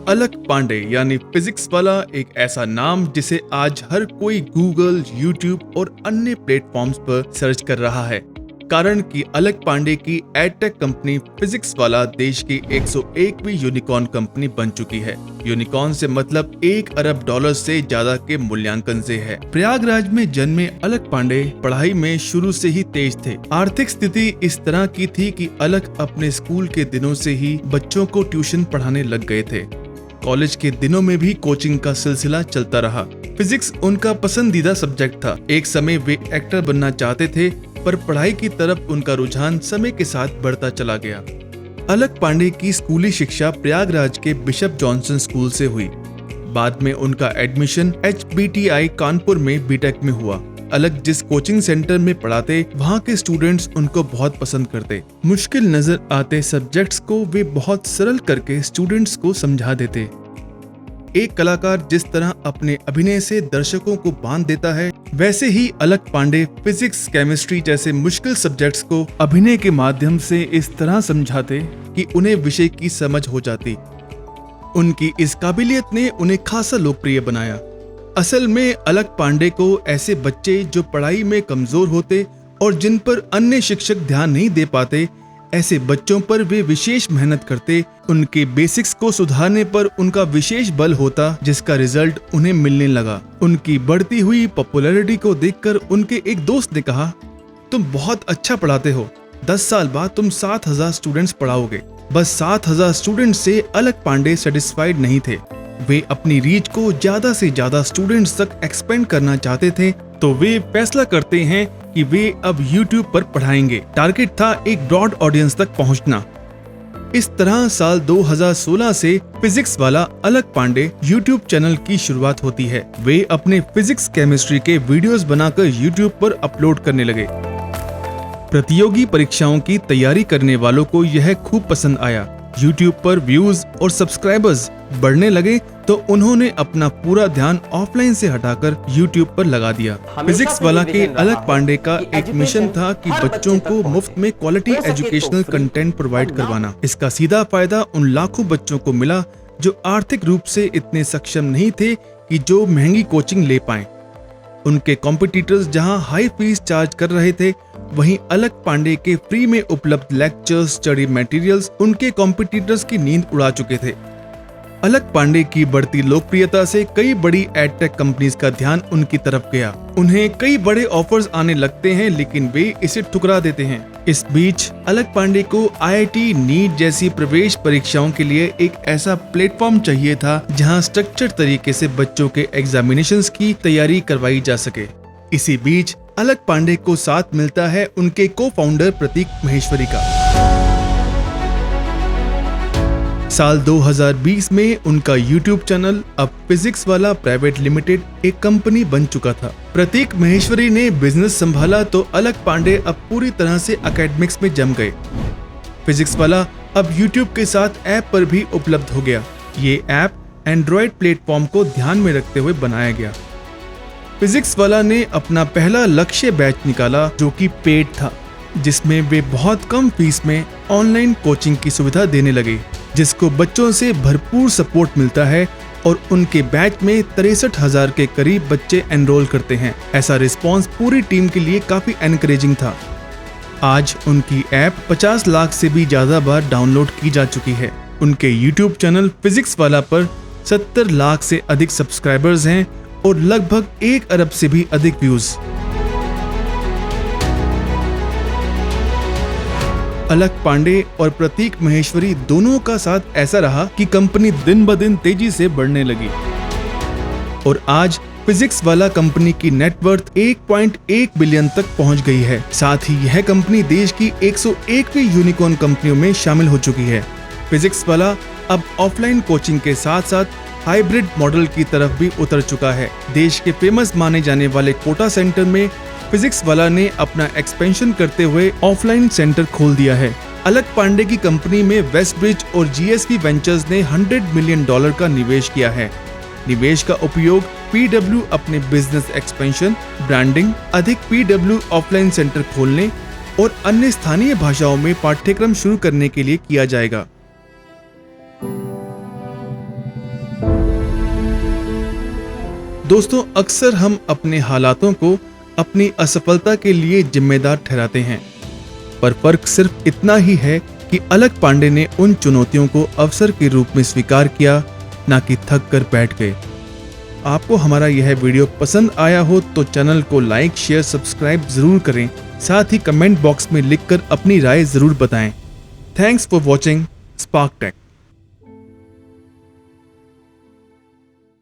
अलक पांडे यानी फिजिक्स वाला एक ऐसा नाम जिसे आज हर कोई गूगल, यूट्यूब और अन्य प्लेटफॉर्म्स पर सर्च कर रहा है। कारण कि अलक पांडे की एडटेक कंपनी फिजिक्स वाला देश की 101वीं यूनिकॉर्न कंपनी बन चुकी है। यूनिकॉर्न से मतलब $1 अरब से ज्यादा के मूल्यांकन से है। प्रयागराज में जन्मे अलक पांडे पढ़ाई में शुरू से ही तेज थे। आर्थिक स्थिति इस तरह की थी कि अलक अपने स्कूल के दिनों से ही बच्चों को ट्यूशन पढ़ाने लग गए थे। कॉलेज के दिनों में भी कोचिंग का सिलसिला चलता रहा। फिजिक्स उनका पसंदीदा सब्जेक्ट था। एक समय वे एक्टर बनना चाहते थे, पर पढ़ाई की तरफ उनका रुझान समय के साथ बढ़ता चला गया। अलक पांडे की स्कूली शिक्षा प्रयागराज के बिशप जॉनसन स्कूल से हुई। बाद में उनका एडमिशन HBTI कानपुर में बीटेक में हुआ। अलक जिस कोचिंग सेंटर में पढ़ाते, वहाँ के स्टूडेंट्स उनको बहुत पसंद करते। मुश्किल नजर आते सब्जेक्ट्स को वे बहुत सरल करके स्टूडेंट्स को समझा देते। एक कलाकार जिस तरह अपने अभिनय से दर्शकों को बांध देता है, वैसे ही अलक पांडे फिजिक्स, केमिस्ट्री जैसे मुश्किल सब्जेक्ट्स को अभिनय के माध्यम से इस तरह समझाते कि उन्हें विषय की समझ हो जाती। उनकी इस काबिलियत ने उन्हें खासा लोकप्रिय बनाया। असल में अलक पांडे को ऐसे बच्चे जो पढ़ाई में कमजोर होते और जिन पर अन्य शिक्षक ध्यान नहीं दे पाते, ऐसे बच्चों पर वे विशेष मेहनत करते। उनके बेसिक्स को सुधारने पर उनका विशेष बल होता, जिसका रिजल्ट उन्हें मिलने लगा। उनकी बढ़ती हुई पॉपुलैरिटी को देखकर उनके एक दोस्त ने कहा, तुम बहुत अच्छा पढ़ाते हो, 10 साल बाद तुम 7000 स्टूडेंट्स पढ़ाओगे। बस 7000 स्टूडेंट्स से अलक पांडे सेटिस्फाइड नहीं थे। वे अपनी रीच को ज्यादा से ज्यादा स्टूडेंट्स तक एक्सपेंड करना चाहते थे, तो वे फैसला करते हैं कि वे अब YouTube पर पढ़ाएंगे। टारगेट था एक ब्रॉड ऑडियंस तक पहुंचना। इस तरह साल 2016 से फिजिक्स वाला अलक पांडे YouTube चैनल की शुरुआत होती है। वे अपने फिजिक्स, केमिस्ट्री के वीडियोस बनाकर YouTube पर अपलोड करने लगे। प्रतियोगी परीक्षाओं की तैयारी करने वालों को यह खूब पसंद आया। YouTube पर व्यूज और सब्सक्राइबर्स बढ़ने लगे, तो उन्होंने अपना पूरा ध्यान ऑफलाइन से हटाकर YouTube पर लगा दिया। फिजिक्स वाला के अलक पांडे का एक मिशन था कि बच्चों को मुफ्त में क्वालिटी एजुकेशनल कंटेंट प्रोवाइड करवाना। इसका सीधा फायदा उन लाखों बच्चों को मिला जो आर्थिक रूप से इतने सक्षम नहीं थे कि जो महंगी कोचिंग ले पाएं। उनके कॉम्पिटिटर्स जहां हाई फीस चार्ज कर रहे थे, वहीं अलक पांडे के फ्री में उपलब्ध लेक्चर्स, स्टडी मटेरियल्स उनके कॉम्पिटिटर्स की नींद उड़ा चुके थे। अलक पांडे की बढ़ती लोकप्रियता से कई बड़ी एडटेक कंपनीज का ध्यान उनकी तरफ गया। उन्हें कई बड़े ऑफर्स आने लगते हैं, लेकिन वे इसे ठुकरा देते हैं। इस बीच अलक पांडे को IIT, नीट जैसी प्रवेश परीक्षाओं के लिए एक ऐसा प्लेटफॉर्म चाहिए था जहां स्ट्रक्चर्ड तरीके से बच्चों के एग्जामिनेशंस की तैयारी करवाई जा सके। इसी बीच अलक पांडे को साथ मिलता है उनके को-फाउंडर प्रतीक महेश्वरी का। साल 2020 में उनका YouTube चैनल अब फिजिक्स वाला प्राइवेट लिमिटेड एक कंपनी बन चुका था। प्रतीक महेश्वरी ने बिजनेस संभाला तो अलक पांडे अब पूरी तरह से एकेडमिक्स में जम गए। फिजिक्स वाला अब YouTube के साथ ऐप पर भी उपलब्ध हो गया। ये ऐप एंड्रॉयड प्लेटफॉर्म को ध्यान में रखते हुए बनाया गया। फिजिक्स वाला ने अपना पहला लक्ष्य बैच निकाला, जो कि पेड था, जिसमें वे बहुत कम फीस में ऑनलाइन कोचिंग की सुविधा देने लगे, जिसको बच्चों से भरपूर सपोर्ट मिलता है और उनके बैच में 63,000 के करीब बच्चे एनरोल करते हैं। ऐसा रिस्पांस पूरी टीम के लिए काफी एनकरेजिंग था। आज उनकी ऐप 50 लाख से भी ज्यादा बार डाउनलोड की जा चुकी है। उनके YouTube चैनल फिजिक्स वाला पर 70 लाख से अधिक सब्सक्राइबर्स हैं और लगभग 1 अरब से भी अधिक व्यूज। अलक पांडे और प्रतीक महेश्वरी दोनों का साथ ऐसा रहा कि कंपनी दिन ब दिन तेजी से बढ़ने लगी और आज फिजिक्स वाला कंपनी की नेटवर्थ 1.1 बिलियन तक पहुंच गई है। साथ ही यह कंपनी देश की 101वीं यूनिकॉर्न कंपनियों में शामिल हो चुकी है। फिजिक्स वाला अब ऑफलाइन कोचिंग के साथ साथ हाइब्रिड मॉडल की तरफ भी उतर चुका है। देश के फेमस माने जाने वाले कोटा सेंटर में फिजिक्स वाला ने अपना एक्सपेंशन करते हुए ऑफलाइन सेंटर खोल दिया है। अलक पांडे की कंपनी में वेस्टब्रिज और GSV वेंचर्स ने $100 मिलियन का निवेश किया है। निवेश का उपयोग PW अपने बिजनेस एक्सपेंशन, ब्रांडिंग, अधिक PW ऑफलाइन सेंटर खोलने और अन्य स्थानीय भाषाओं में पाठ्यक्रम शुरू करने के लिए किया जाएगा। दोस्तों, अक्सर हम अपने हालातों को अपनी असफलता के लिए जिम्मेदार ठहराते हैं, पर फर्क सिर्फ इतना ही है कि अलग पांडे ने उन चुनौतियों को अवसर के रूप में स्वीकार किया, ना कि थक कर बैठ गए। आपको हमारा यह वीडियो पसंद आया हो तो चैनल को लाइक, शेयर, सब्सक्राइब जरूर करें। साथ ही कमेंट बॉक्स में लिखकर अपनी राय जरूर बताएं। Thanks for watching Spark take.